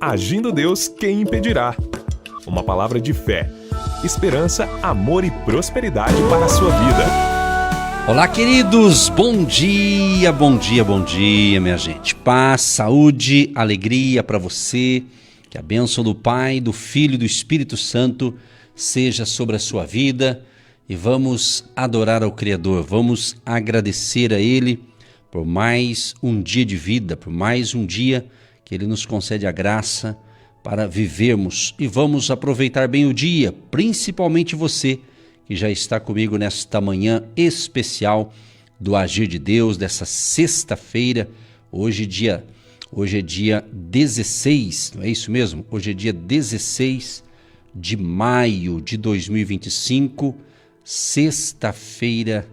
Agindo Deus, quem impedirá? Uma palavra de fé, esperança, amor e prosperidade para a sua vida. Olá, queridos, bom dia, minha gente. Paz, saúde, alegria para você. Que a bênção do Pai, do Filho e do Espírito Santo seja sobre a sua vida. E vamos adorar ao Criador, vamos agradecer a Ele por mais um dia de vida, por mais um dia que Ele nos concede a graça para vivermos. E vamos aproveitar bem o dia, principalmente você que já está comigo nesta manhã especial do Agir de Deus, dessa sexta-feira. Hoje é dia 16, não é isso mesmo? Hoje é dia 16 de maio de 2025, sexta-feira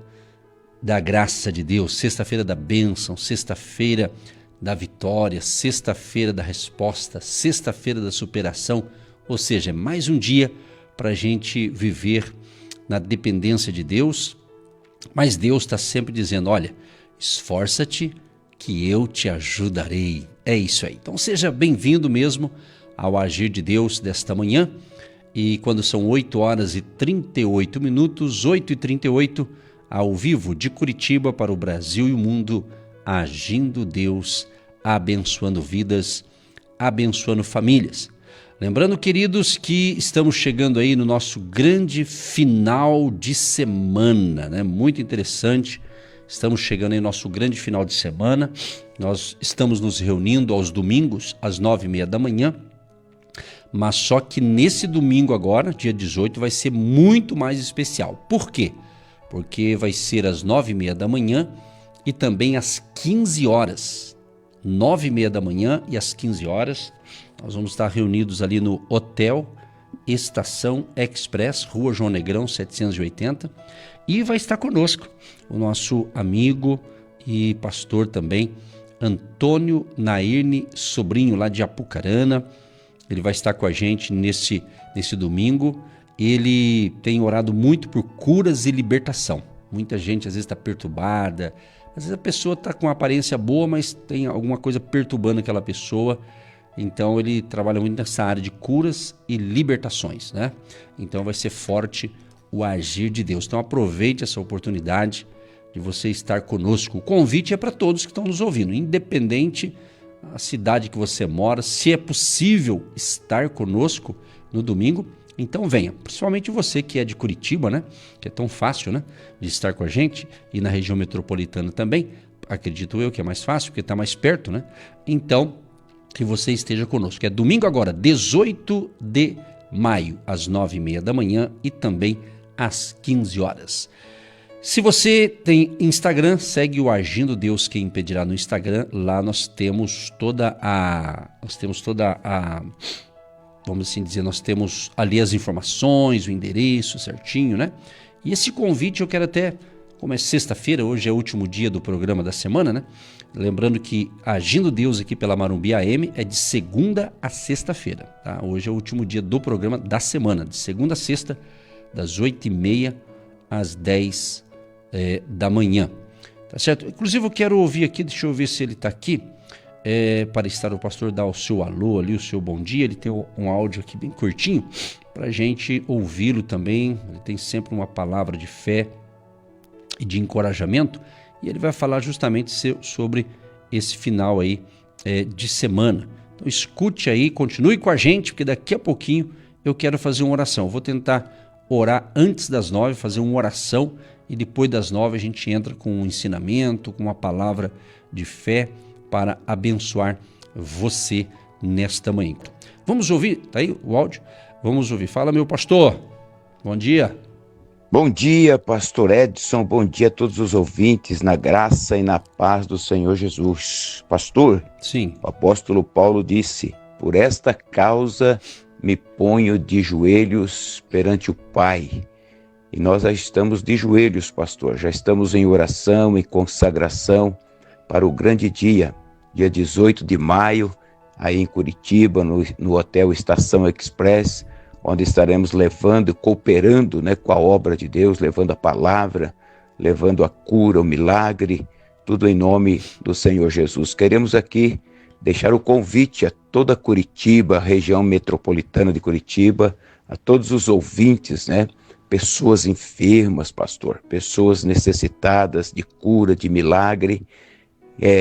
da graça de Deus, sexta-feira da bênção, sexta-feira da vitória, sexta-feira da resposta, sexta-feira da superação. Ou seja, é mais um dia para a gente viver na dependência de Deus, mas Deus está sempre dizendo, olha, esforça-te que eu te ajudarei. É isso aí. Então seja bem-vindo mesmo ao Agir de Deus desta manhã. E quando são 8 horas e 38 minutos, 8h38, ao vivo de Curitiba para o Brasil e o mundo, Agindo Deus, abençoando vidas, abençoando famílias. Lembrando, queridos, que estamos chegando aí no nosso grande final de semana, né? Muito interessante. Estamos chegando aí no nosso grande final de semana. Nós estamos nos reunindo aos domingos, às 9h30 da manhã. Mas só que nesse domingo agora, dia 18, vai ser muito mais especial. Por quê? Porque vai ser às 9h30 da manhã e também às 15 horas. 9h30 da manhã e às 15 horas. Nós vamos estar reunidos ali no Hotel Estação Express, Rua João Negrão, 780. E vai estar conosco o nosso amigo e pastor também, Antônio Nairne Sobrinho, lá de Apucarana. Ele vai estar com a gente nesse domingo. Ele tem orado muito por curas e libertação. Muita gente às vezes está perturbada, às vezes a pessoa está com uma aparência boa, mas tem alguma coisa perturbando aquela pessoa. Então ele trabalha muito nessa área de curas e libertações, né? Então vai ser forte o agir de Deus. Então aproveite essa oportunidade de você estar conosco. O convite é para todos que estão nos ouvindo, independente da cidade que você mora. Se é possível estar conosco no domingo, então venha. Principalmente você que é de Curitiba, né? Que é tão fácil, né? De estar com a gente, e na região metropolitana também. Acredito eu que é mais fácil, porque está mais perto, né? Então, que você esteja conosco. É domingo agora, 18 de maio, às 9h30 da manhã e também às 15 horas. Se você tem Instagram, segue o Agindo Deus, quem impedirá no Instagram. Lá nós temos toda a vamos assim dizer, nós temos ali as informações, o endereço certinho, né? E esse convite eu quero até, como é sexta-feira, hoje é o último dia do programa da semana, né? Lembrando que Agindo Deus aqui pela Marumbi AM é de segunda a sexta-feira, tá? Hoje é o último dia do programa da semana, de segunda a sexta, das 8h30 às 10 da manhã, tá certo? Inclusive eu quero ouvir aqui, deixa eu ver se ele está aqui, para estar o pastor dar o seu alô ali, o seu bom dia. Ele tem um áudio aqui bem curtinho para a gente ouvi-lo também. Ele tem sempre uma palavra de fé e de encorajamento, e ele vai falar justamente sobre esse final aí de semana. Então escute aí, continue com a gente, porque daqui a pouquinho eu quero fazer uma oração. Eu vou tentar orar antes das 9, fazer uma oração, e depois das 9 a gente entra com um ensinamento, com uma palavra de fé para abençoar você nesta manhã. Vamos ouvir, tá aí o áudio? Vamos ouvir. Fala, meu pastor. Bom dia. Bom dia, pastor Edson. Bom dia a todos os ouvintes, na graça e na paz do Senhor Jesus. Pastor, sim, o apóstolo Paulo disse, por esta causa me ponho de joelhos perante o Pai. E nós já estamos de joelhos, pastor. Já estamos em oração e consagração para o grande dia 18 de maio, aí em Curitiba, no Hotel Estação Express, onde estaremos levando, cooperando, né, com a obra de Deus, levando a palavra, levando a cura, o milagre, tudo em nome do Senhor Jesus. Queremos aqui deixar o convite a toda Curitiba, região metropolitana de Curitiba, a todos os ouvintes, né? Pessoas enfermas, pastor, pessoas necessitadas de cura, de milagre,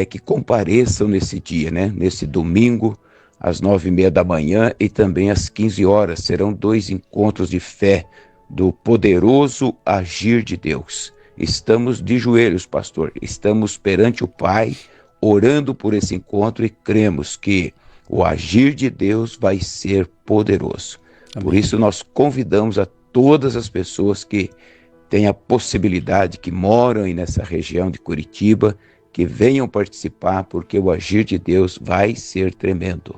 que compareçam nesse dia, né? Nesse domingo, às 9h30 da manhã e também às 15 horas. Serão 2 encontros de fé do poderoso agir de Deus. Estamos de joelhos, pastor, estamos perante o Pai, orando por esse encontro e cremos que o agir de Deus vai ser poderoso. Amém. Por isso nós convidamos a todas as pessoas que têm a possibilidade, que moram aí nessa região de Curitiba, que venham participar, porque o agir de Deus vai ser tremendo.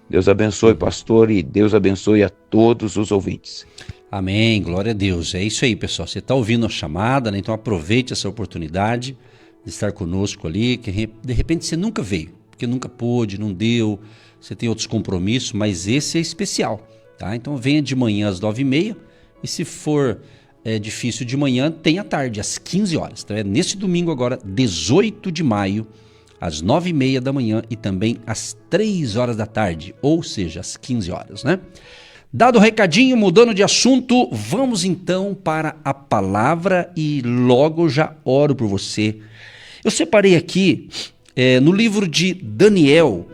Deus abençoe, pastor, e Deus abençoe a todos os ouvintes. Amém, glória a Deus. É isso aí, pessoal. Você está ouvindo a chamada, né? Então aproveite essa oportunidade de estar conosco ali, que de repente você nunca veio, porque nunca pôde, não deu, você tem outros compromissos, mas esse é especial, tá? Então venha de manhã às 9h30 e se for difícil de manhã, tem à tarde, às 15 horas. Então é nesse domingo agora, 18 de maio, às 9h30 da manhã e também às 3 horas da tarde, ou seja, às 15 horas, né? Dado o recadinho, mudando de assunto, vamos então para a palavra e logo já oro por você. Eu separei aqui no livro de Daniel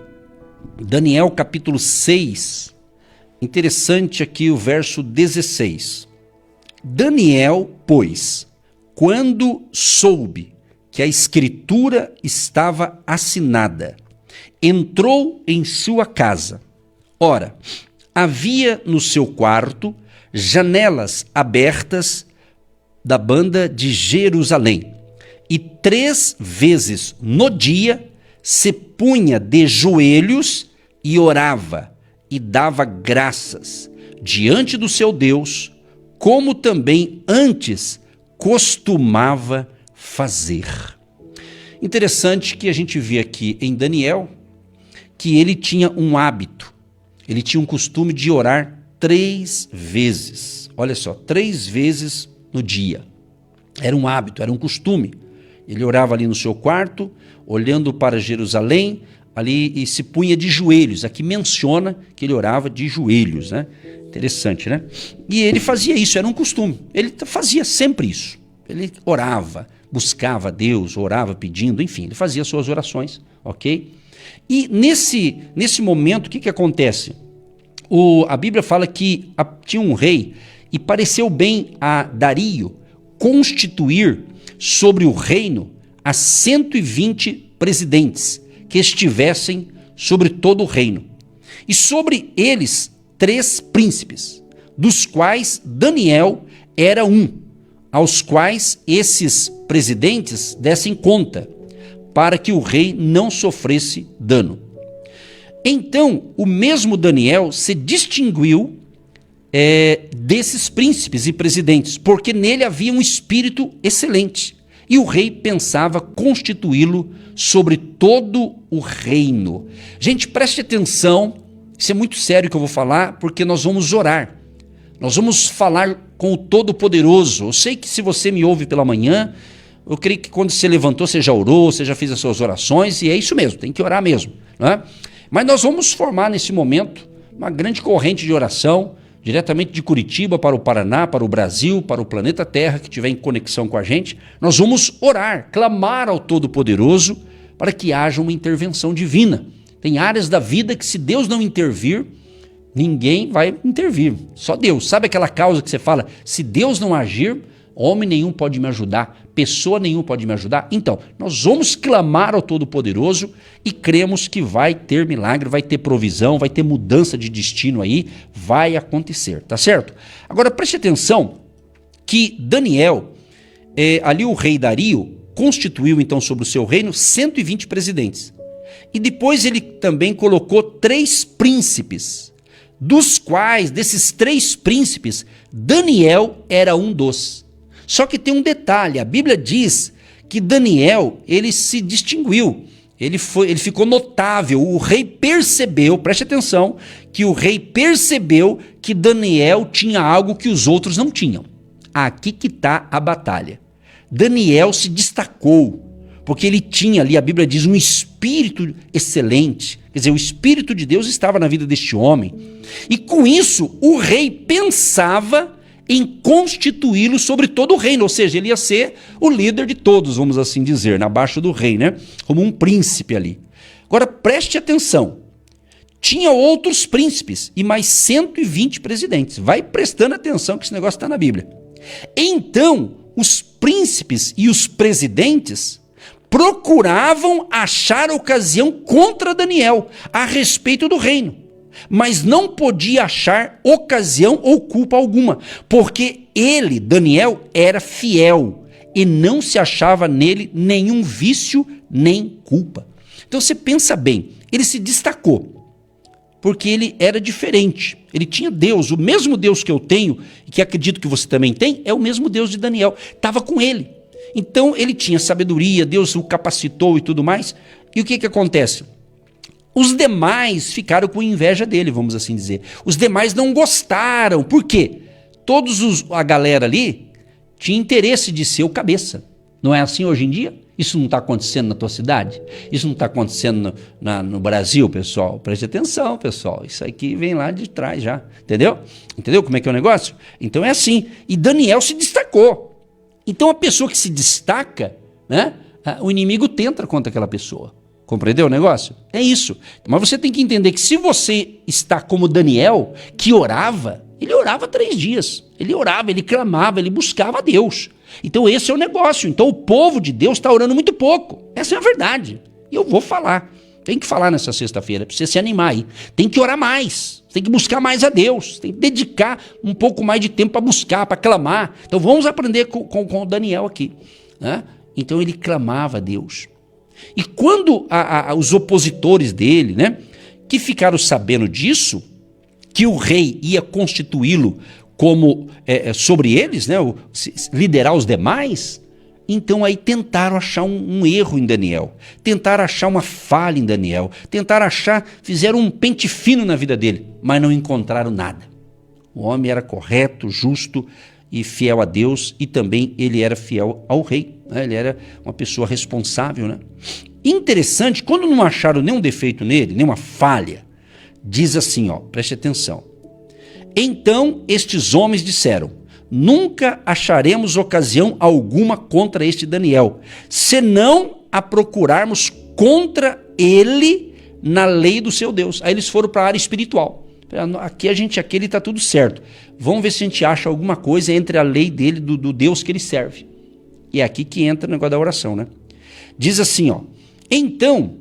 capítulo 6, interessante aqui o verso 16. Daniel, pois, quando soube que a escritura estava assinada, entrou em sua casa. Ora, havia no seu quarto janelas abertas da banda de Jerusalém, e 3 vezes no dia se punha de joelhos e orava e dava graças diante do seu Deus, como também antes costumava fazer. Interessante que a gente vê aqui em Daniel que ele tinha um hábito, ele tinha um costume de orar 3 vezes. Olha só, 3 vezes no dia. Era um hábito, era um costume. Ele orava ali no seu quarto, olhando para Jerusalém, ali e se punha de joelhos. Aqui menciona que ele orava de joelhos, né? Interessante, né? E ele fazia isso, era um costume. Ele fazia sempre isso. Ele orava, buscava a Deus, orava pedindo, enfim, ele fazia suas orações, ok? E nesse momento, o que acontece? A Bíblia fala que tinha um rei e pareceu bem a Dario constituir sobre o reino a 120 presidentes que estivessem sobre todo o reino. E sobre eles 3 príncipes, dos quais Daniel era um, aos quais esses presidentes dessem conta, para que o rei não sofresse dano. Então, o mesmo Daniel se distinguiu desses príncipes e presidentes, porque nele havia um espírito excelente, e o rei pensava constituí-lo sobre todo o reino. Gente, preste atenção, isso é muito sério que eu vou falar, porque nós vamos orar. Nós vamos falar com o Todo-Poderoso. Eu sei que se você me ouve pela manhã, eu creio que quando você levantou, você já orou, você já fez as suas orações, e é isso mesmo, tem que orar mesmo, né? Mas nós vamos formar nesse momento uma grande corrente de oração, diretamente de Curitiba para o Paraná, para o Brasil, para o planeta Terra, que estiver em conexão com a gente. Nós vamos orar, clamar ao Todo-Poderoso para que haja uma intervenção divina. Tem áreas da vida que, se Deus não intervir, ninguém vai intervir, só Deus. Sabe aquela causa que você fala, se Deus não agir, homem nenhum pode me ajudar, pessoa nenhuma pode me ajudar? Então, nós vamos clamar ao Todo-Poderoso e cremos que vai ter milagre, vai ter provisão, vai ter mudança de destino aí, vai acontecer, tá certo? Agora, preste atenção que Daniel, ali o rei Dario, constituiu então sobre o seu reino 120 presidentes. E depois ele também colocou 3 príncipes, dos quais, desses 3 príncipes, Daniel era um dos. Só que tem um detalhe, a Bíblia diz que Daniel, ele se distinguiu, ele ficou notável, o rei percebeu, preste atenção, que o rei percebeu que Daniel tinha algo que os outros não tinham. Aqui que está a batalha. Daniel se destacou, porque ele tinha ali, a Bíblia diz, um espírito excelente. Quer dizer, o Espírito de Deus estava na vida deste homem. E com isso, o rei pensava em constituí-lo sobre todo o reino, ou seja, ele ia ser o líder de todos, vamos assim dizer, abaixo do rei, né? Como um príncipe ali. Agora, preste atenção. Tinha outros príncipes e mais 120 presidentes. Vai prestando atenção que esse negócio está na Bíblia. Então, os príncipes e os presidentes procuravam achar ocasião contra Daniel a respeito do reino, mas não podia achar ocasião ou culpa alguma, porque ele, Daniel, era fiel e não se achava nele nenhum vício nem culpa. Então você pensa bem, ele se destacou, porque ele era diferente, ele tinha Deus, o mesmo Deus que eu tenho, e que acredito que você também tem, é o mesmo Deus de Daniel, estava com ele. Então ele tinha sabedoria, Deus o capacitou e tudo mais. E o que acontece? Os demais ficaram com inveja dele, vamos assim dizer. Os demais não gostaram. Por quê? A galera ali tinha interesse de ser o cabeça. Não é assim hoje em dia? Isso não está acontecendo na tua cidade? Isso não está acontecendo no Brasil, pessoal? Preste atenção, pessoal. Isso aqui vem lá de trás já. Entendeu? Entendeu como é que é o negócio? Então é assim. E Daniel se destacou. Então a pessoa que se destaca, né, o inimigo tenta contra aquela pessoa. Compreendeu o negócio? É isso. Mas você tem que entender que se você está como Daniel, que orava, ele orava 3 dias. Ele orava, ele clamava, ele buscava a Deus. Então esse é o negócio. Então o povo de Deus está orando muito pouco. Essa é a verdade. E eu vou falar. Tem que falar nessa sexta-feira, para você se animar aí. Tem que orar mais, tem que buscar mais a Deus, tem que dedicar um pouco mais de tempo para buscar, para clamar. Então vamos aprender com o Daniel aqui, né? Então ele clamava a Deus. E quando os opositores dele, né, que ficaram sabendo disso, que o rei ia constituí-lo como sobre eles, né, liderar os demais, então aí tentaram achar um erro em Daniel, tentaram achar uma falha em Daniel, fizeram um pente fino na vida dele, mas não encontraram nada. O homem era correto, justo e fiel a Deus, e também ele era fiel ao rei, né? Ele era uma pessoa responsável, né? Interessante, quando não acharam nenhum defeito nele, nenhuma falha, diz assim, ó, preste atenção. Então estes homens disseram: nunca acharemos ocasião alguma contra este Daniel, senão a procurarmos contra ele na lei do seu Deus. Aí eles foram para a área espiritual. Aqui ele está tudo certo. Vamos ver se a gente acha alguma coisa entre a lei dele, do Deus que ele serve. E é aqui que entra o negócio da oração, né? Diz assim, ó. Então,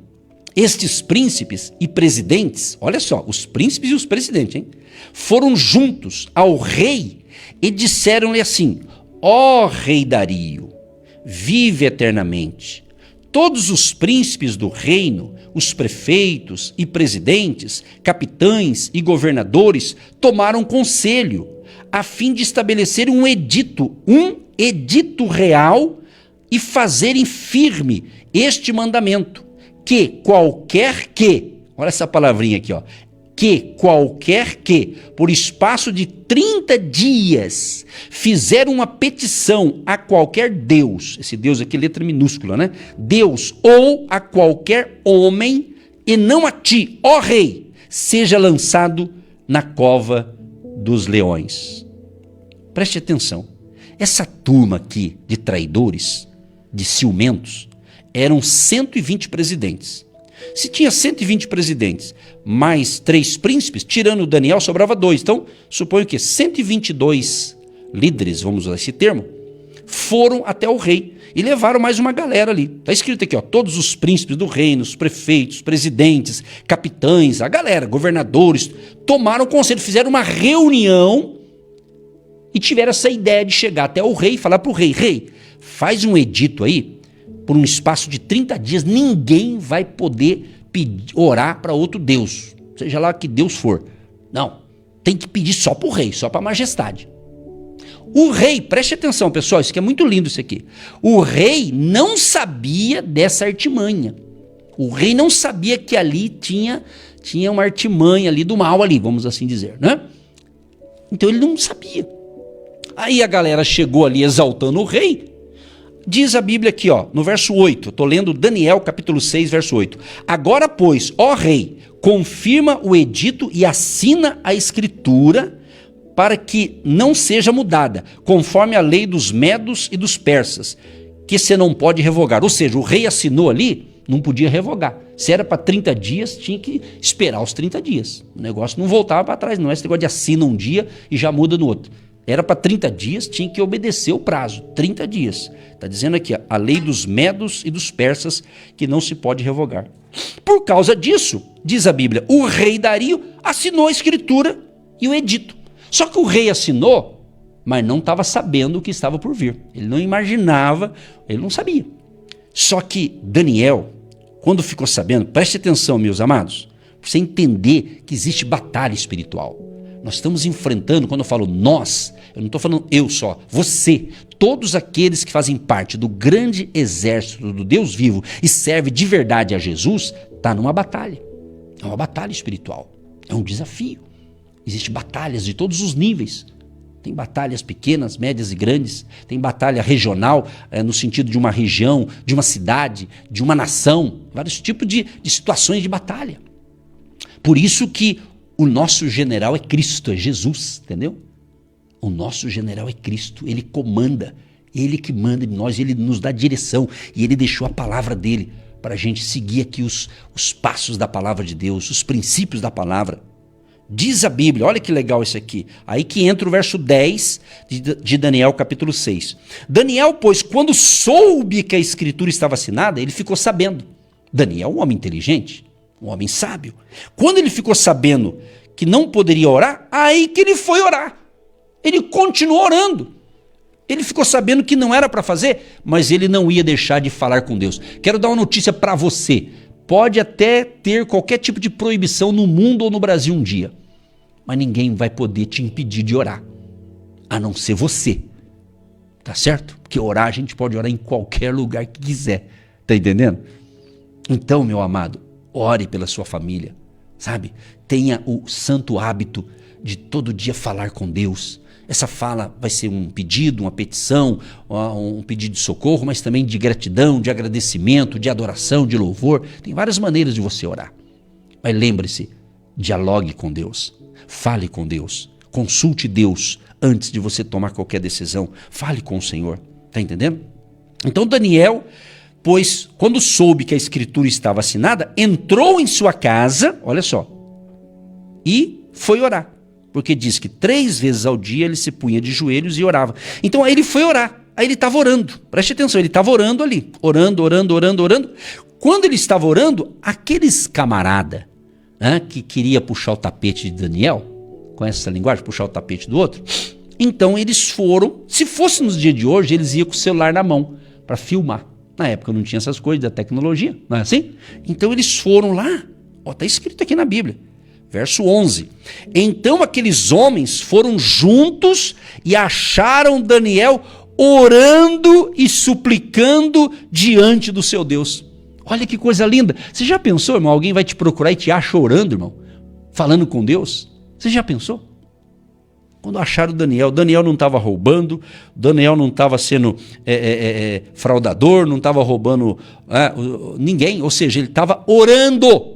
estes príncipes e presidentes, olha só, os príncipes e os presidentes, hein, foram juntos ao rei e disseram-lhe assim: ó rei Dario, vive eternamente. Todos os príncipes do reino, os prefeitos e presidentes, capitães e governadores tomaram conselho a fim de estabelecer um edito real e fazerem firme este mandamento, que qualquer que, olha essa palavrinha aqui, ó, que qualquer que, por espaço de 30 dias, fizer uma petição a qualquer Deus, esse Deus aqui, letra minúscula, né? Deus, ou a qualquer homem, e não a ti, ó rei, seja lançado na cova dos leões. Preste atenção, essa turma aqui de traidores, de ciumentos, eram 120 presidentes. Se tinha 120 presidentes, mais 3 príncipes, tirando Daniel, sobrava 2. Então, suponho que 122 líderes, vamos usar esse termo, foram até o rei e levaram mais uma galera ali. Está escrito aqui, ó, todos os príncipes do reino, os prefeitos, presidentes, capitães, a galera, governadores, tomaram conselho, fizeram uma reunião e tiveram essa ideia de chegar até o rei e falar para o rei: rei, faz um edito aí, por um espaço de 30 dias, ninguém vai poder orar para outro Deus, seja lá que Deus for. Não, tem que pedir só para o rei, só para a majestade. O rei, preste atenção, pessoal, isso aqui é muito lindo isso aqui. O rei não sabia dessa artimanha. O rei não sabia que ali tinha uma artimanha ali do mal ali, vamos assim dizer, né? Então ele não sabia. Aí a galera chegou ali exaltando o rei. diz a Bíblia aqui, ó, no verso 8, eu estou lendo Daniel capítulo 6, verso 8. Agora, pois, ó rei, confirma o edito e assina a escritura para que não seja mudada, conforme a lei dos medos e dos persas, que você não pode revogar. Ou seja, o rei assinou ali, não podia revogar. Se era para 30 dias, tinha que esperar os 30 dias. O negócio não voltava para trás, não é esse negócio de assina um dia e já muda no outro. Era para 30 dias, tinha que obedecer o prazo, 30 dias. Está dizendo aqui, a lei dos medos e dos persas, que não se pode revogar. Por causa disso, diz a Bíblia, o rei Dario assinou a escritura e o edito. Só que o rei assinou, mas não estava sabendo o que estava por vir. Ele não imaginava, ele não sabia. Só que Daniel, quando ficou sabendo, preste atenção, meus amados, para você entender que existe batalha espiritual. Nós estamos enfrentando, quando eu falo nós, eu não estou falando eu só, você, todos aqueles que fazem parte do grande exército do Deus vivo e serve de verdade a Jesus, está numa batalha. É uma batalha espiritual, é um desafio. Existem batalhas de todos os níveis. Tem batalhas pequenas, médias e grandes. Tem batalha regional, no sentido de uma região, de uma cidade, de uma nação. Vários tipos de situações de batalha. Por isso que o nosso general é Cristo, é Jesus, entendeu? O nosso general é Cristo, ele comanda, ele que manda em nós, ele nos dá direção e ele deixou a palavra dele para a gente seguir aqui os passos da palavra de Deus, os princípios da palavra. Diz a Bíblia, olha que legal isso aqui, aí que entra o verso 10 de Daniel capítulo 6. Daniel, pois, quando soube que a escritura estava assinada, ele ficou sabendo. Daniel, um homem inteligente, um homem sábio. Quando ele ficou sabendo que não poderia orar, aí que ele foi orar. Ele continuou orando. Ele ficou sabendo que não era para fazer, mas ele não ia deixar de falar com Deus. Quero dar uma notícia para você. Pode até ter qualquer tipo de proibição no mundo ou no Brasil um dia, mas ninguém vai poder te impedir de orar, a não ser você. Tá certo? Porque orar, a gente pode orar em qualquer lugar que quiser. Tá entendendo? Então, meu amado, ore pela sua família, sabe? Tenha o santo hábito de todo dia falar com Deus. Essa fala vai ser um pedido, uma petição, um pedido de socorro, mas também de gratidão, de agradecimento, de adoração, de louvor. Tem várias maneiras de você orar. Mas lembre-se, dialogue com Deus, fale com Deus, consulte Deus antes de você tomar qualquer decisão. Fale com o Senhor, tá entendendo? Então Daniel, pois quando soube que a escritura estava assinada, entrou em sua casa, olha só, e foi orar. Porque diz que 3 vezes ao dia ele se punha de joelhos e orava. Então aí ele foi orar, aí ele estava orando. Preste atenção, ele estava orando ali, orando. Quando ele estava orando, aqueles camarada que queria puxar o tapete de Daniel, conhece essa linguagem, puxar o tapete do outro? Então eles foram, se fosse nos dias de hoje, eles iam com o celular na mão para filmar. Na época não tinha essas coisas da tecnologia, não é assim? Então eles foram lá, está escrito aqui na Bíblia. Verso 11. Então aqueles homens foram juntos e acharam Daniel orando e suplicando diante do seu Deus. Olha que coisa linda. Você já pensou, irmão? Alguém vai te procurar e te acha orando, irmão? Falando com Deus? Você já pensou? Quando acharam Daniel, Daniel não estava roubando, Daniel não estava sendo fraudador, não estava roubando ninguém. Ou seja, ele estava orando,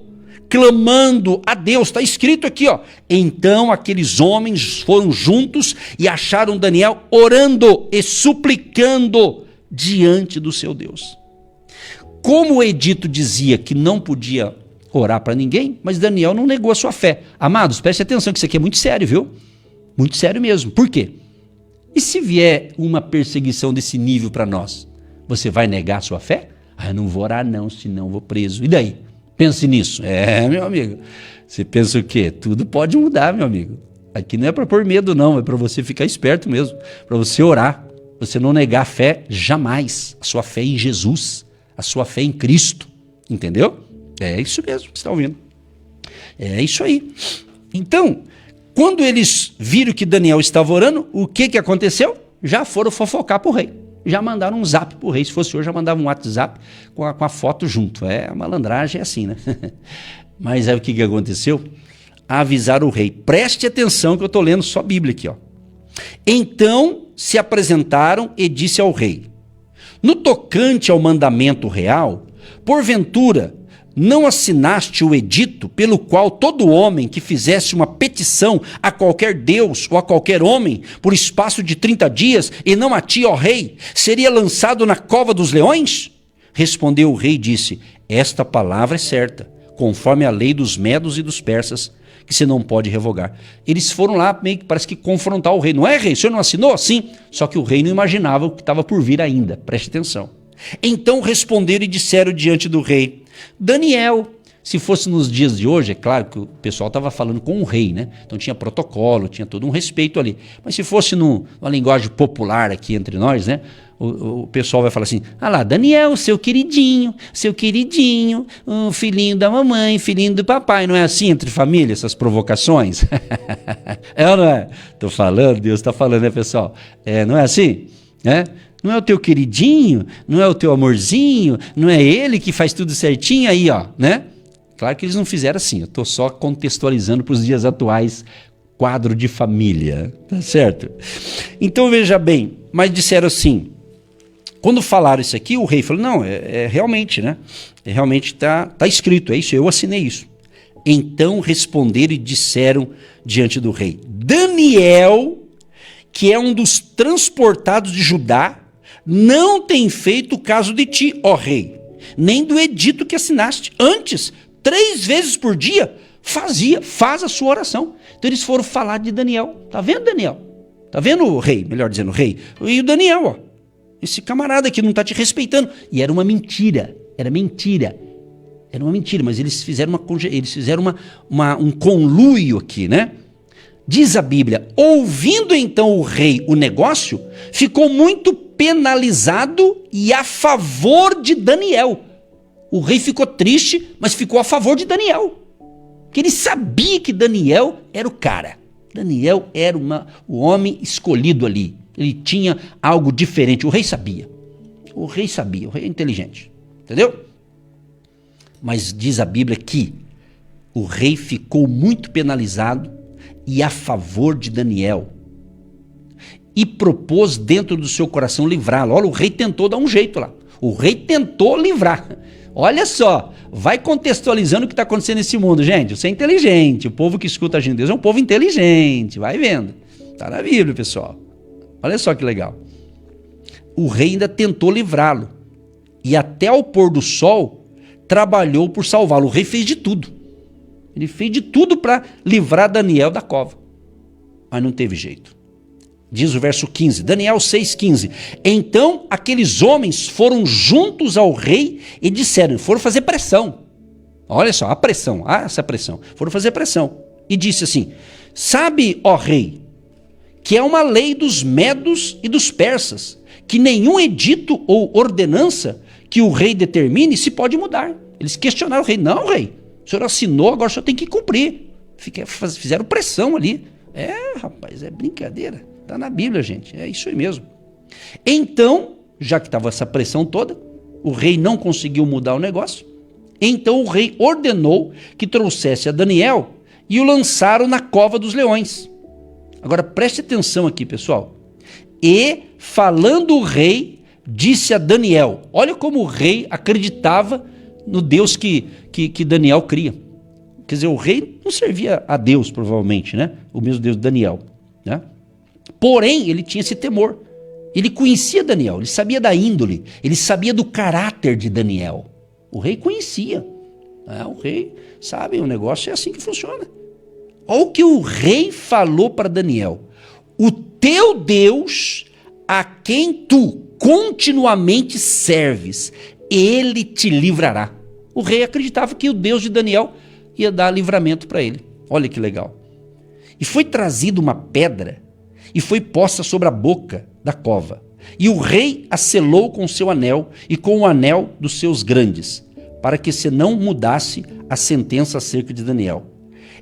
clamando a Deus, está escrito aqui, ó. Então aqueles homens foram juntos e acharam Daniel orando e suplicando diante do seu Deus. Como o edito dizia que não podia orar para ninguém, mas Daniel não negou a sua fé. Amados, preste atenção que isso aqui é muito sério, viu? Muito sério mesmo. Por quê? E se vier uma perseguição desse nível para nós, você vai negar a sua fé? Eu não vou orar não, senão eu vou preso. E daí? Pense nisso. Meu amigo. Você pensa o quê? Tudo pode mudar, meu amigo. Aqui não é para pôr medo, não. É para você ficar esperto mesmo. Para você orar. Você não negar a fé jamais. A sua fé em Jesus. A sua fé em Cristo. Entendeu? É isso mesmo que você está ouvindo. É isso aí. Então, quando eles viram que Daniel estava orando, o que aconteceu? Já foram fofocar para o rei. Já mandaram um zap pro rei. Se fosse hoje, já mandava um WhatsApp com a foto junto. A malandragem é assim, né? Mas aí o que aconteceu? Avisaram o rei. Preste atenção que eu estou lendo só a Bíblia aqui, ó. Então se apresentaram e disse ao rei: No tocante ao mandamento real, porventura, não assinaste o edito pelo qual todo homem que fizesse uma petição a qualquer Deus ou a qualquer homem por espaço de 30 dias, e não a ti, ó rei, seria lançado na cova dos leões? Respondeu o rei e disse: esta palavra é certa, conforme a lei dos medos e dos persas, que você não pode revogar. Eles foram lá meio que parece que confrontar o rei. Não é, rei? O senhor não assinou? Sim. Só que o rei não imaginava o que estava por vir ainda. Preste atenção. Então responderam e disseram diante do rei: Daniel, se fosse nos dias de hoje, é claro que o pessoal estava falando com o rei, né? Então tinha protocolo, tinha todo um respeito ali. Mas se fosse numa linguagem popular aqui entre nós, né? O pessoal vai falar assim: ah lá, Daniel, seu queridinho, o filhinho da mamãe, filhinho do papai. Não é assim entre família, essas provocações? É ou não é? Tô falando, Deus está falando, né, pessoal? Não é assim? Não é o teu queridinho, não é o teu amorzinho, não é ele que faz tudo certinho aí, ó, né? Claro que eles não fizeram assim, eu estou só contextualizando para os dias atuais, quadro de família, tá certo? Então veja bem, mas disseram assim, quando falaram isso aqui, o rei falou: não, realmente, né? Realmente tá escrito, é isso, eu assinei isso. Então responderam e disseram diante do rei: Daniel, que é um dos transportados de Judá, não tem feito caso de ti, ó rei, nem do edito que assinaste. Antes, 3 vezes por dia, faz a sua oração. Então eles foram falar de Daniel. Tá vendo, Daniel? Tá vendo o rei, melhor dizendo, o rei? E o Daniel, ó, esse camarada aqui não tá te respeitando. E era uma mentira, era uma mentira, mas eles fizeram um conluio aqui, né? Diz a Bíblia: ouvindo então o rei o negócio, ficou muito penalizado e a favor de Daniel. O rei ficou triste, mas ficou a favor de Daniel. Porque ele sabia que Daniel era o cara. Daniel era o homem escolhido ali. Ele tinha algo diferente. O rei sabia. O rei é inteligente. Entendeu? Mas diz a Bíblia que o rei ficou muito penalizado e a favor de Daniel, e propôs dentro do seu coração livrá-lo. Olha, o rei tentou dar um jeito lá, o rei tentou livrar. Olha só, vai contextualizando o que está acontecendo nesse mundo, gente. Você é inteligente, o povo que escuta a gente de Deus é um povo inteligente, vai vendo, está na Bíblia, pessoal. Olha só que legal, o rei ainda tentou livrá-lo, e até ao pôr do sol trabalhou por salvá-lo. O rei fez de tudo. Ele fez de tudo para livrar Daniel da cova. Mas não teve jeito. Diz o verso 15, Daniel 6,15. Então aqueles homens foram juntos ao rei e disseram, foram fazer pressão. Olha só, essa pressão. Foram fazer pressão. E disse assim: sabe, ó rei, que é uma lei dos medos e dos persas, que nenhum edito ou ordenança que o rei determine se pode mudar. Eles questionaram o rei. Não, rei, o senhor assinou, agora o senhor tem que cumprir. Fizeram pressão ali. Rapaz, é brincadeira. Está na Bíblia, gente. É isso aí mesmo. Então, já que estava essa pressão toda, o rei não conseguiu mudar o negócio. Então o rei ordenou que trouxesse a Daniel e o lançaram na cova dos leões. Agora preste atenção aqui, pessoal. E falando o rei, disse a Daniel. Olha como o rei acreditava no Deus que Daniel cria. Quer dizer, o rei não servia a Deus, provavelmente, né? O mesmo Deus de Daniel, né? Porém, ele tinha esse temor. Ele conhecia Daniel, ele sabia da índole, ele sabia do caráter de Daniel. O rei conhecia. O rei sabe, o negócio é assim que funciona. Olha o que o rei falou para Daniel. O teu Deus, a quem tu continuamente serves, ele te livrará. O rei acreditava que o Deus de Daniel ia dar livramento para ele. Olha que legal. E foi trazida uma pedra e foi posta sobre a boca da cova. E o rei a selou com o seu anel e com o anel dos seus grandes, para que se não mudasse a sentença acerca de Daniel.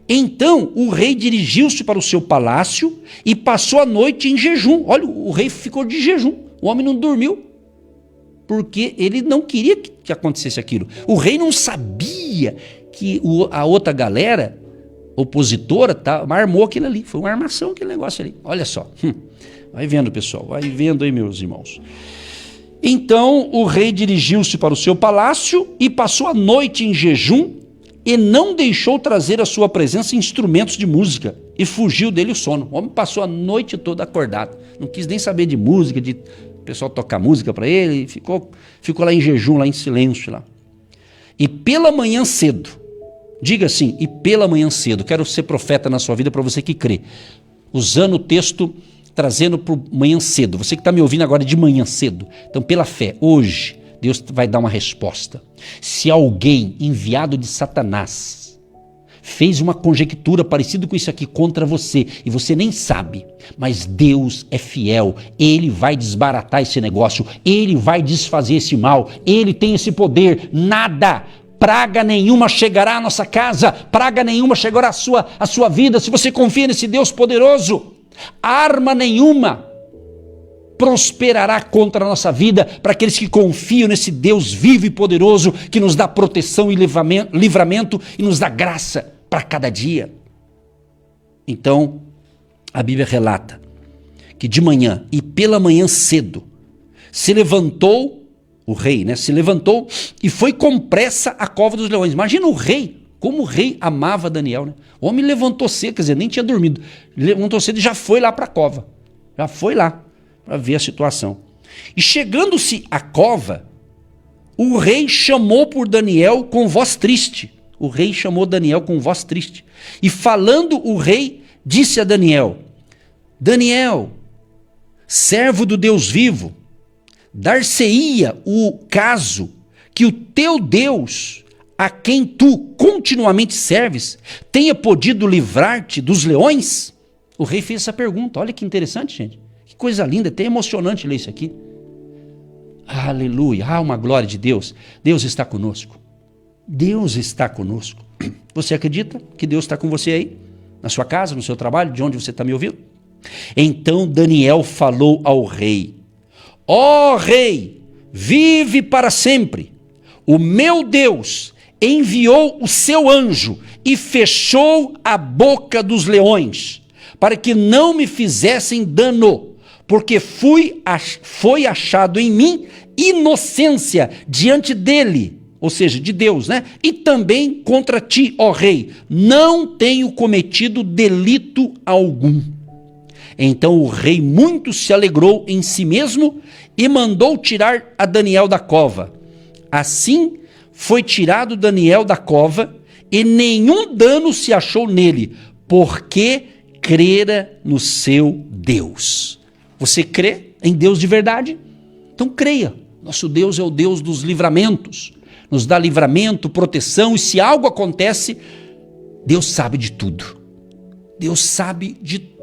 Então o rei dirigiu-se para o seu palácio e passou a noite em jejum. Olha, o rei ficou de jejum. O homem não dormiu, porque ele não queria que acontecesse aquilo. O rei não sabia que a outra galera opositora armou aquilo ali. Foi uma armação aquele negócio ali. Olha só. Vai vendo, pessoal. Vai vendo aí, meus irmãos. Então o rei dirigiu-se para o seu palácio e passou a noite em jejum e não deixou trazer à sua presença instrumentos de música e fugiu dele o sono. O homem passou a noite toda acordado, não quis nem saber de música, de o pessoal tocar música para ele, ficou lá em jejum, lá em silêncio. Lá. E pela manhã cedo, diga assim, e pela manhã cedo, quero ser profeta na sua vida para você que crê, usando o texto, trazendo para manhã cedo, você que está me ouvindo agora de manhã cedo, então pela fé, hoje, Deus vai dar uma resposta. Se alguém enviado de Satanás fez uma conjectura parecida com isso aqui contra você e você nem sabe, mas Deus é fiel, Ele vai desbaratar esse negócio, Ele vai desfazer esse mal, Ele tem esse poder, nada, praga nenhuma chegará à nossa casa, praga nenhuma chegará à sua vida, se você confia nesse Deus poderoso, arma nenhuma prosperará contra a nossa vida, para aqueles que confiam nesse Deus vivo e poderoso, que nos dá proteção e livramento e nos dá graça para cada dia. Então, a Bíblia relata que de manhã e pela manhã cedo, se levantou, o rei, se levantou e foi com pressa à cova dos leões. Imagina o rei, como o rei amava Daniel, O homem levantou cedo, quer dizer, nem tinha dormido, levantou cedo e já foi lá para a cova, já foi lá para ver a situação. E chegando-se à cova, o rei chamou por Daniel com voz triste. O rei chamou Daniel com voz triste. E falando o rei, disse a Daniel, Daniel, servo do Deus vivo, dar-se-ia o caso que o teu Deus, a quem tu continuamente serves, tenha podido livrar-te dos leões? O rei fez essa pergunta. Olha que interessante, gente. Que coisa linda, até emocionante ler isso aqui. Aleluia, uma glória de Deus. Deus está conosco. Deus está conosco. Você acredita que Deus está com você aí? Na sua casa, no seu trabalho, de onde você está me ouvindo? Então Daniel falou ao rei, ó rei, vive para sempre. O meu Deus enviou o seu anjo e fechou a boca dos leões, para que não me fizessem dano, porque foi achado em mim inocência diante dele, ou seja, de Deus, E também contra ti, ó rei, não tenho cometido delito algum. Então o rei muito se alegrou em si mesmo e mandou tirar a Daniel da cova. Assim foi tirado Daniel da cova e nenhum dano se achou nele, porque crera no seu Deus. Você crê em Deus de verdade? Então creia. Nosso Deus é o Deus dos livramentos. Nos dá livramento, proteção, e se algo acontece, Deus sabe de tudo. Deus sabe de tudo.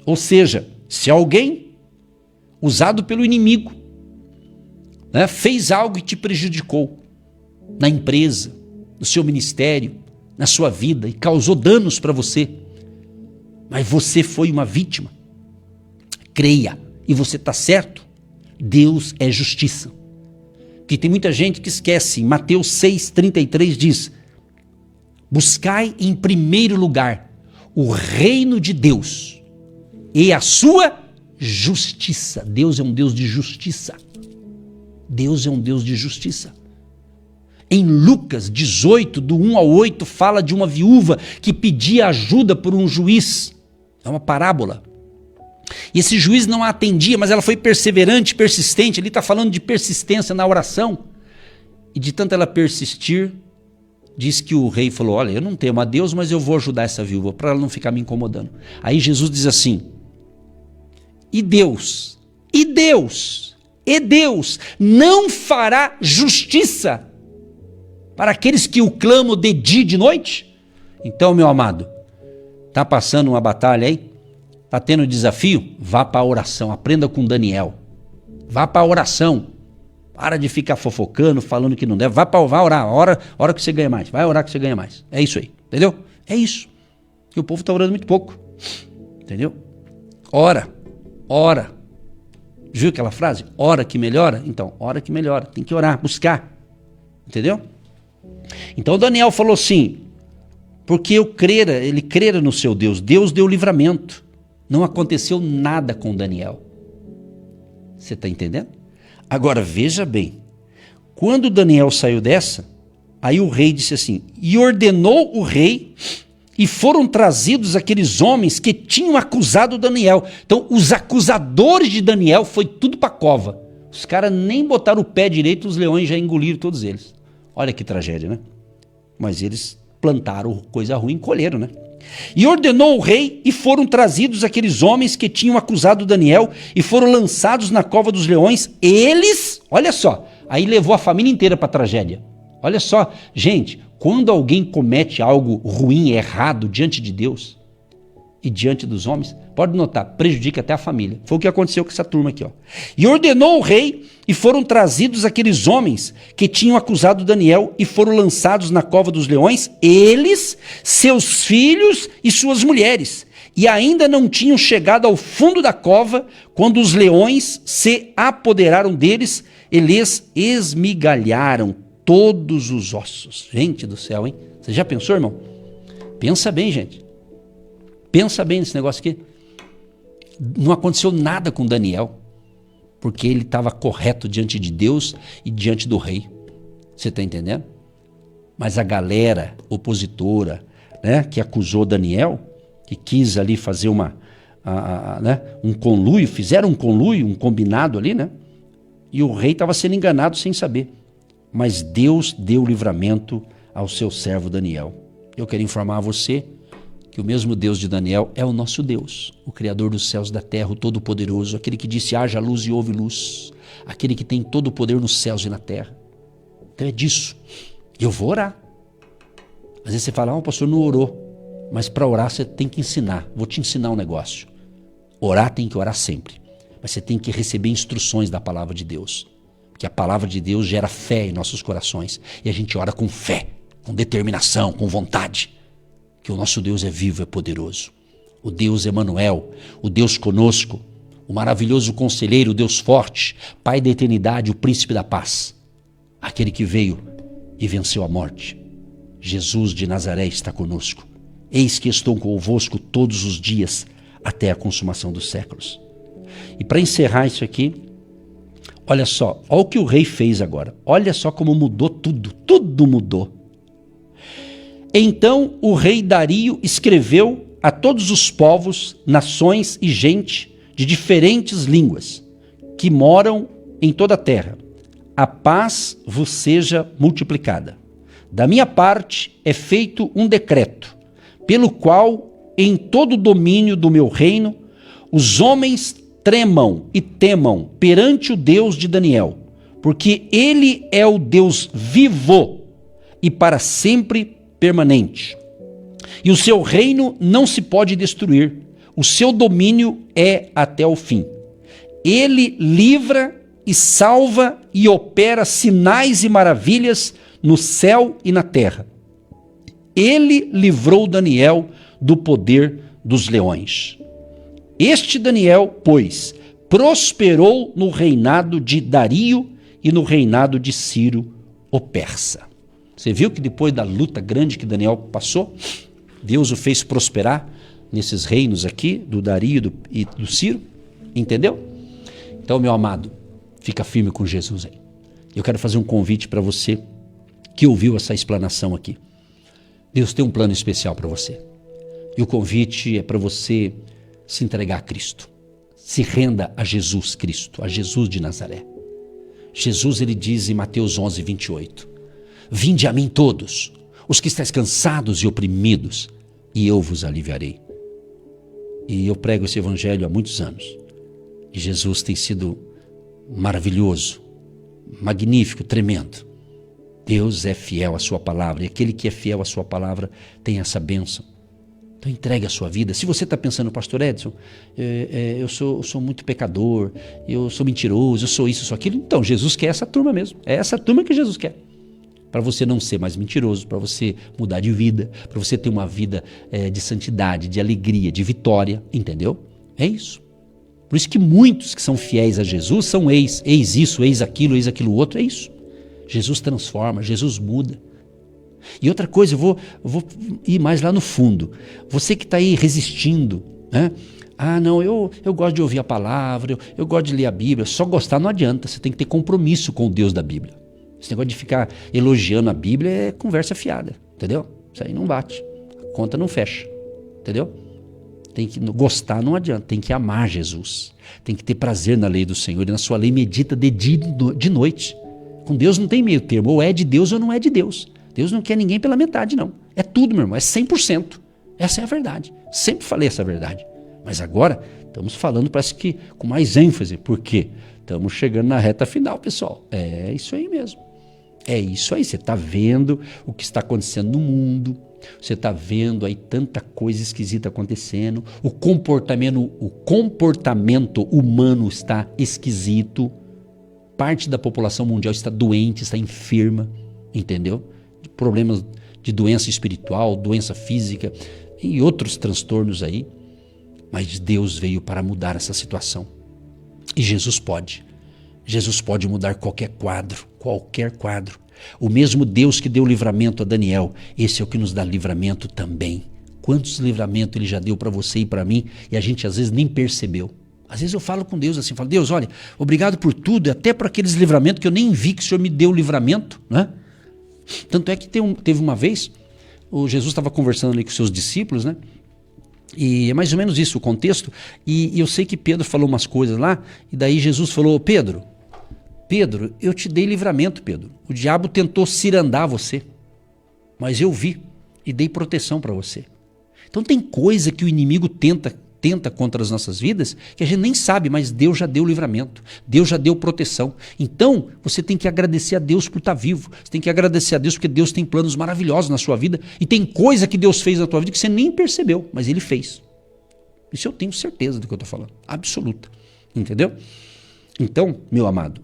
Ou seja, se alguém, usado pelo inimigo, fez algo e te prejudicou, na empresa, no seu ministério, na sua vida, e causou danos para você, mas você foi uma vítima, creia, e você está certo, Deus é justiça. Porque tem muita gente que esquece, em Mateus 6,33 diz, buscai em primeiro lugar o reino de Deus e a sua justiça. Deus é um Deus de justiça. Deus é um Deus de justiça. Em Lucas 18, do 1 ao 8, fala de uma viúva que pedia ajuda por um juiz. É uma parábola. E esse juiz não a atendia, mas ela foi perseverante, persistente. Ele está falando de persistência na oração. E de tanto ela persistir, diz que o rei falou, olha, eu não temo a Deus, mas eu vou ajudar essa viúva, para ela não ficar me incomodando. Aí Jesus diz assim, e Deus não fará justiça para aqueles que o clamam de dia e de noite? Então, meu amado, está passando uma batalha aí? Está tendo desafio? Vá para a oração, aprenda com Daniel. Vá para a oração. Para de ficar fofocando, falando que não deve. Vá orar, ora que você ganha mais. Vai orar que você ganha mais. É isso aí, entendeu? É isso. E o povo está orando muito pouco. Entendeu? Ora. Viu aquela frase? Ora que melhora? Então, ora que melhora. Tem que orar, buscar. Entendeu? Então Daniel falou assim, porque ele crera no seu Deus. Deus deu livramento. Não aconteceu nada com Daniel. Você está entendendo? Agora, veja bem. Quando Daniel saiu dessa, aí o rei disse assim, e ordenou o rei, e foram trazidos aqueles homens que tinham acusado Daniel. Então, os acusadores de Daniel foi tudo para a cova. Os caras nem botaram o pé direito, os leões já engoliram todos eles. Olha que tragédia, né? Mas eles plantaram coisa ruim, colheram, né? E ordenou o rei, e foram trazidos aqueles homens que tinham acusado Daniel, e foram lançados na cova dos leões. Eles, olha só, aí levou a família inteira para a tragédia. Olha só, gente, quando alguém comete algo ruim, errado diante de Deus e diante dos homens, pode notar, prejudica até a família. Foi o que aconteceu com essa turma aqui, ó. E ordenou o rei, e foram trazidos aqueles homens que tinham acusado Daniel, e foram lançados na cova dos leões, eles, seus filhos e suas mulheres. E ainda não tinham chegado ao fundo da cova, quando os leões se apoderaram deles e lhes esmigalharam todos os ossos. Gente do céu, hein? Você já pensou, irmão? Pensa bem, gente. Pensa bem nesse negócio aqui. Não aconteceu nada com Daniel, porque ele estava correto diante de Deus e diante do rei. Você está entendendo? Mas a galera opositora, né, que acusou Daniel, que quis ali fazer né, um conluio, fizeram um conluio, um combinado ali, né? E o rei estava sendo enganado sem saber. Mas Deus deu livramento ao seu servo Daniel. Eu quero informar a você que o mesmo Deus de Daniel é o nosso Deus, o Criador dos céus e da terra, o Todo-Poderoso, aquele que disse haja luz e houve luz, aquele que tem todo o poder nos céus e na terra. Então é disso. E eu vou orar. Às vezes você fala, o pastor não orou, mas para orar você tem que ensinar. Vou te ensinar um negócio. Orar tem que orar sempre, mas você tem que receber instruções da palavra de Deus. Porque a palavra de Deus gera fé em nossos corações. E a gente ora com fé, com determinação, com vontade. Que o nosso Deus é vivo, é poderoso. O Deus Emanuel, o Deus conosco, o maravilhoso conselheiro, o Deus forte, Pai da eternidade, o príncipe da paz. Aquele que veio e venceu a morte. Jesus de Nazaré está conosco. Eis que estou convosco todos os dias, até a consumação dos séculos. E para encerrar isso aqui, olha só, olha o que o rei fez agora. Olha só como mudou tudo, tudo mudou. Então o rei Dario escreveu a todos os povos, nações e gente de diferentes línguas que moram em toda a terra. A paz vos seja multiplicada. Da minha parte é feito um decreto, pelo qual em todo o domínio do meu reino os homens tremam e temam perante o Deus de Daniel, porque ele é o Deus vivo e para sempre permanente. E o seu reino não se pode destruir, o seu domínio é até o fim. Ele livra e salva e opera sinais e maravilhas no céu e na terra. Ele livrou Daniel do poder dos leões. Este Daniel, pois, prosperou no reinado de Dario e no reinado de Ciro, o persa. Você viu que depois da luta grande que Daniel passou, Deus o fez prosperar nesses reinos aqui, do Dario e do Ciro? Entendeu? Então, meu amado, fica firme com Jesus aí. Eu quero fazer um convite para você que ouviu essa explanação aqui. Deus tem um plano especial para você. E o convite é para você se entregar a Cristo. Se renda a Jesus Cristo, a Jesus de Nazaré. Jesus, ele diz em Mateus 11, 28, vinde a mim todos, os que estáis cansados e oprimidos, e eu vos aliviarei. E eu prego esse evangelho há muitos anos. E Jesus tem sido maravilhoso, magnífico, tremendo. Deus é fiel à sua palavra, e aquele que é fiel à sua palavra tem essa bênção. Então entregue a sua vida. Se você está pensando, pastor Edson, eu sou muito pecador, eu sou mentiroso, eu sou isso, eu sou aquilo, então Jesus quer essa turma mesmo. É essa turma que Jesus quer. Para você não ser mais mentiroso, para você mudar de vida, para você ter uma vida de santidade, de alegria, de vitória, entendeu? É isso. Por isso que muitos que são fiéis a Jesus são eis isso, eis aquilo outro, é isso. Jesus transforma, Jesus muda. E outra coisa, eu vou ir mais lá no fundo. Você que está aí resistindo, né, Ah, não, eu gosto de ouvir a palavra, eu gosto de ler a Bíblia. Só gostar não adianta, você tem que ter compromisso com o Deus da Bíblia. Esse negócio de ficar elogiando a Bíblia é conversa fiada, entendeu? Isso aí não bate, a conta não fecha, entendeu? Tem que gostar, não adianta, tem que amar Jesus. Tem que ter prazer na lei do Senhor e na sua lei medita de dia e de noite. Com Deus não tem meio termo, ou é de Deus ou não é de Deus. Deus não quer ninguém pela metade, não. É tudo, meu irmão, é 100%. Essa é a verdade. Sempre falei essa verdade. Mas agora estamos falando, parece que com mais ênfase. Por quê? Estamos chegando na reta final, pessoal. É isso aí mesmo. É isso aí. Você está vendo o que está acontecendo no mundo. Você está vendo aí tanta coisa esquisita acontecendo. O comportamento humano está esquisito. Parte da população mundial está doente, está enferma. Entendeu? Problemas de doença espiritual, doença física e outros transtornos aí. Mas Deus veio para mudar essa situação. E Jesus pode. Jesus pode mudar qualquer quadro, qualquer quadro. O mesmo Deus que deu livramento a Daniel, esse é o que nos dá livramento também. Quantos livramentos Ele já deu para você e para mim e a gente às vezes nem percebeu. Às vezes eu falo com Deus assim, falo, Deus, olha, obrigado por tudo, até por aqueles livramentos que eu nem vi que o Senhor me deu livramento, né? Tanto é que teve uma vez, o Jesus estava conversando ali com seus discípulos, né? E é mais ou menos isso o contexto, e eu sei que Pedro falou umas coisas lá, e daí Jesus falou, Pedro, eu te dei livramento, Pedro. O diabo tentou cirandar você, mas eu vi e dei proteção para você. Então tem coisa que o inimigo tenta contra as nossas vidas, que a gente nem sabe, mas Deus já deu livramento, Deus já deu proteção. Então, você tem que agradecer a Deus por estar vivo, você tem que agradecer a Deus porque Deus tem planos maravilhosos na sua vida, e tem coisa que Deus fez na tua vida que você nem percebeu, mas Ele fez. Isso eu tenho certeza do que eu estou falando, absoluta, entendeu? Então, meu amado,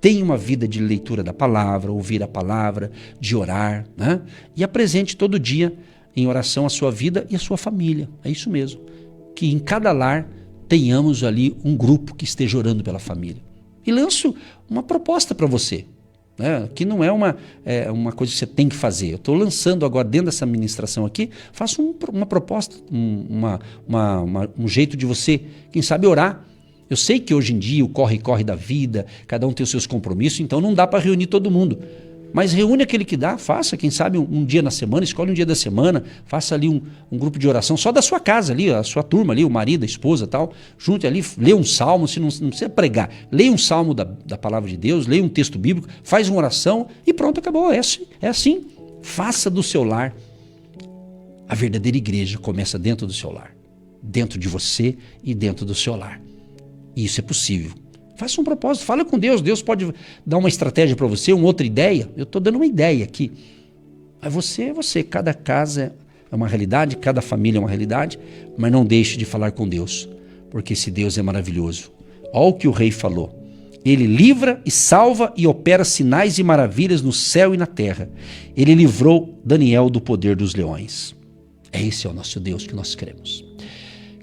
tenha uma vida de leitura da palavra, ouvir a palavra, de orar, né? E apresente todo dia em oração a sua vida e a sua família, é isso mesmo. Que em cada lar tenhamos ali um grupo que esteja orando pela família. E lanço uma proposta para você, né? Que não é uma coisa que você tem que fazer. Eu estou lançando agora dentro dessa ministração aqui, faço uma proposta, um jeito de você, quem sabe, orar. Eu sei que hoje em dia o corre-corre da vida, cada um tem os seus compromissos, então não dá para reunir todo mundo. Mas reúne aquele que dá, faça, quem sabe, um dia na semana, escolhe um dia da semana, faça ali um grupo de oração só da sua casa ali, a sua turma ali, o marido, a esposa e tal, junte ali, lê um salmo, se não precisa pregar, lê um salmo da palavra de Deus, lê um texto bíblico, faz uma oração e pronto, acabou, é assim. Faça do seu lar, a verdadeira igreja começa dentro do seu lar, dentro de você e dentro do seu lar. E isso é possível. Faça um propósito, fala com Deus. Deus pode dar uma estratégia para você, uma outra ideia. Eu estou dando uma ideia aqui. Mas você é você. Cada casa é uma realidade, cada família é uma realidade. Mas não deixe de falar com Deus, porque esse Deus é maravilhoso. Olha o que o rei falou. Ele livra e salva e opera sinais e maravilhas no céu e na terra. Ele livrou Daniel do poder dos leões. Esse é o nosso Deus que nós cremos.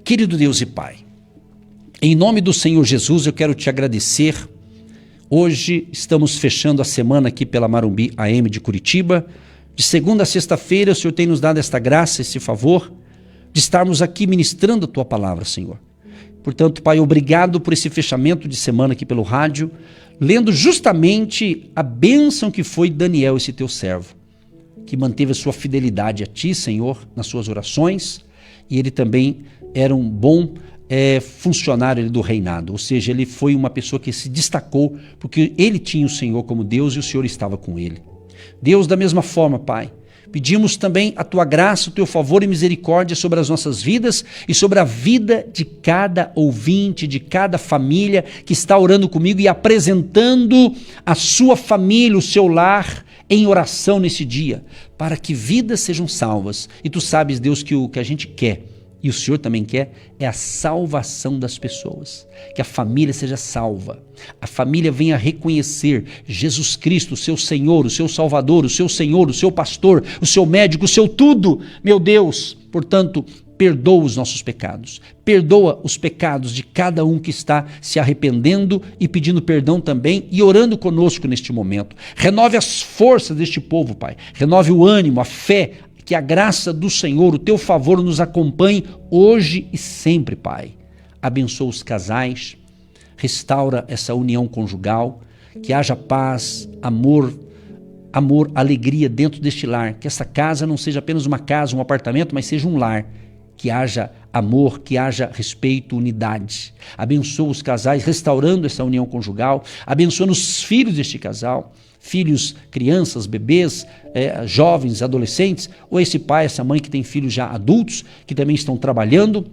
Querido Deus e Pai, em nome do Senhor Jesus, eu quero te agradecer. Hoje estamos fechando a semana aqui pela Marumbi AM de Curitiba. De segunda a sexta-feira, o Senhor tem nos dado esta graça, esse favor, de estarmos aqui ministrando a Tua palavra, Senhor. Portanto, Pai, obrigado por esse fechamento de semana aqui pelo rádio, lendo justamente a bênção que foi Daniel, esse Teu servo, que manteve a sua fidelidade a Ti, Senhor, nas suas orações, e ele também era um bom funcionário do reinado, ou seja, ele foi uma pessoa que se destacou porque ele tinha o Senhor como Deus e o Senhor estava com ele. Deus, da mesma forma, Pai, pedimos também a Tua graça, o Teu favor e misericórdia sobre as nossas vidas e sobre a vida de cada ouvinte, de cada família que está orando comigo e apresentando a sua família, o seu lar, em oração nesse dia, para que vidas sejam salvas. E Tu sabes, Deus, que o que a gente quer, e o Senhor também quer, é a salvação das pessoas. Que a família seja salva. A família venha reconhecer Jesus Cristo, o seu Senhor, o seu Salvador, o seu Senhor, o seu pastor, o seu médico, o seu tudo. Meu Deus, portanto, perdoa os nossos pecados. Perdoa os pecados de cada um que está se arrependendo e pedindo perdão também e orando conosco neste momento. Renove as forças deste povo, Pai. Renove o ânimo, a fé, que a graça do Senhor, o Teu favor nos acompanhe hoje e sempre, Pai. abençoa os casais, restaura essa união conjugal, que haja paz, amor, alegria dentro deste lar, que essa casa não seja apenas uma casa, um apartamento, mas seja um lar, que haja amor, que haja respeito, unidade. Abençoa os casais, restaurando essa união conjugal, abençoando os filhos deste casal, filhos, crianças, bebês, jovens, adolescentes, ou esse pai, essa mãe que tem filhos já adultos, que também estão trabalhando.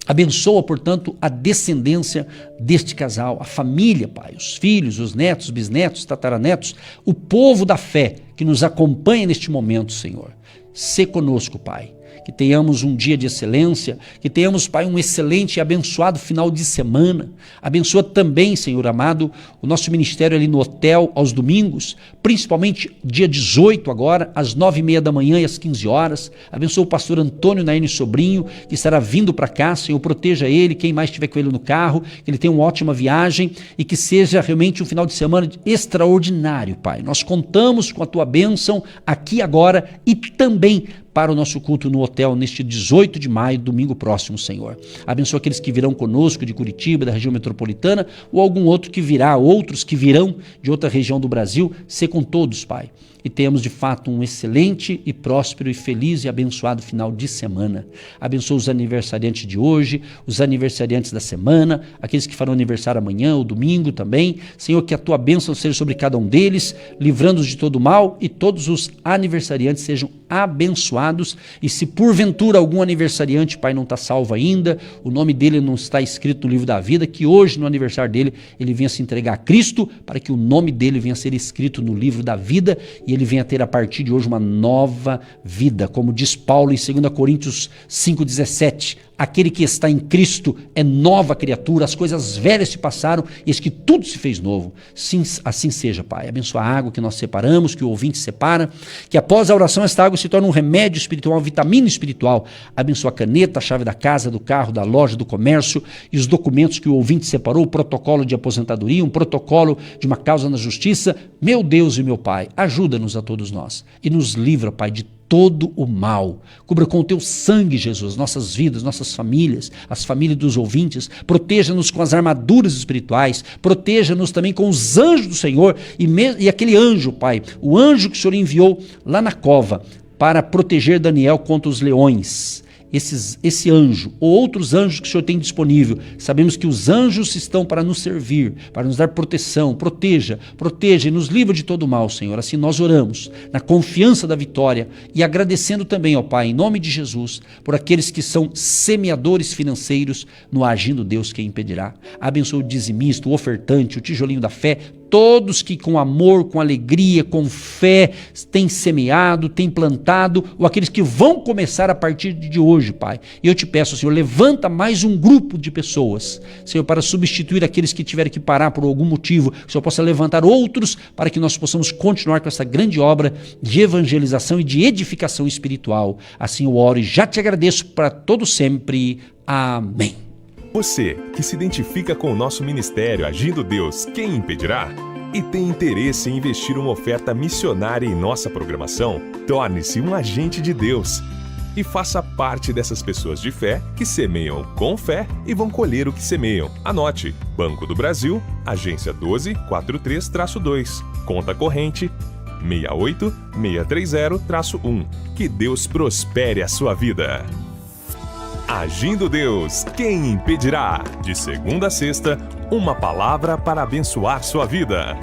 Abençoa, portanto, a descendência deste casal, a família, Pai, os filhos, os netos, bisnetos, tataranetos, o povo da fé que nos acompanha neste momento, Senhor. Sê conosco, Pai. Que tenhamos um dia de excelência, que tenhamos, Pai, um excelente e abençoado final de semana. Abençoa também, Senhor amado, o nosso ministério ali no hotel aos domingos, principalmente dia 18 agora, às 9h30 da manhã e às 15 horas. Abençoa o pastor Antônio Naine Sobrinho, que estará vindo para cá, Senhor, proteja ele, quem mais estiver com ele no carro, que ele tenha uma ótima viagem e que seja realmente um final de semana extraordinário, Pai. Nós contamos com a Tua bênção aqui agora e também para o nosso culto no hotel neste 18 de maio, domingo próximo, Senhor. Abençoa aqueles que virão conosco de Curitiba, da região metropolitana, ou algum outro que virá, outros que virão de outra região do Brasil. Sê com todos, Pai. E tenhamos de fato um excelente e próspero e feliz e abençoado final de semana. Abençoa os aniversariantes de hoje, os aniversariantes da semana, aqueles que farão aniversário amanhã ou domingo também. Senhor, que a Tua bênção seja sobre cada um deles, livrando-os de todo mal, e todos os aniversariantes sejam abençoados. E se porventura algum aniversariante, Pai, não está salvo ainda, o nome dele não está escrito no livro da vida, que hoje, no aniversário dele, ele venha se entregar a Cristo, para que o nome dele venha a ser escrito no livro da vida, e ele venha ter a partir de hoje uma nova vida, como diz Paulo em 2 Coríntios 5,17, aquele que está em Cristo é nova criatura, as coisas velhas se passaram, e eis que tudo se fez novo. Sim, assim seja, Pai. Abençoa a água que nós separamos, que o ouvinte separa, que após a oração esta água se torne um remédio espiritual, uma vitamina espiritual. Abençoa a caneta, a chave da casa, do carro, da loja, do comércio e os documentos que o ouvinte separou, o protocolo de aposentadoria, um protocolo de uma causa na justiça. Meu Deus e meu Pai, ajuda-nos a todos nós e nos livra, Pai, de todo o mal. Cubra com o Teu sangue, Jesus, nossas vidas, nossas famílias, as famílias dos ouvintes. Proteja-nos com as armaduras espirituais. Proteja-nos também com os anjos do Senhor. E aquele anjo, Pai, o anjo que o Senhor enviou lá na cova para proteger Daniel contra os leões. Esse anjo, ou outros anjos que o Senhor tem disponível, sabemos que os anjos estão para nos servir, para nos dar proteção. Proteja e nos livra de todo mal, Senhor. Assim nós oramos, na confiança da vitória e agradecendo também, ó Pai, em nome de Jesus, por aqueles que são semeadores financeiros no Agindo Deus Quem Impedirá. Abençoa o dizimista, o ofertante, o tijolinho da fé, todos que com amor, com alegria, com fé têm semeado, têm plantado, ou aqueles que vão começar a partir de hoje, Pai. E eu te peço, Senhor, levanta mais um grupo de pessoas, Senhor, para substituir aqueles que tiverem que parar por algum motivo, que o Senhor possa levantar outros para que nós possamos continuar com essa grande obra de evangelização e de edificação espiritual. Assim eu oro e já te agradeço para todo sempre. Amém. Você que se identifica com o nosso ministério Agindo Deus, Quem Impedirá? E tem interesse em investir uma oferta missionária em nossa programação? Torne-se um agente de Deus e faça parte dessas pessoas de fé que semeiam com fé e vão colher o que semeiam. Anote: Banco do Brasil, agência 1243-2, conta corrente 68630-1. Que Deus prospere a sua vida. Agindo Deus, Quem Impedirá? De segunda a sexta, uma palavra para abençoar sua vida.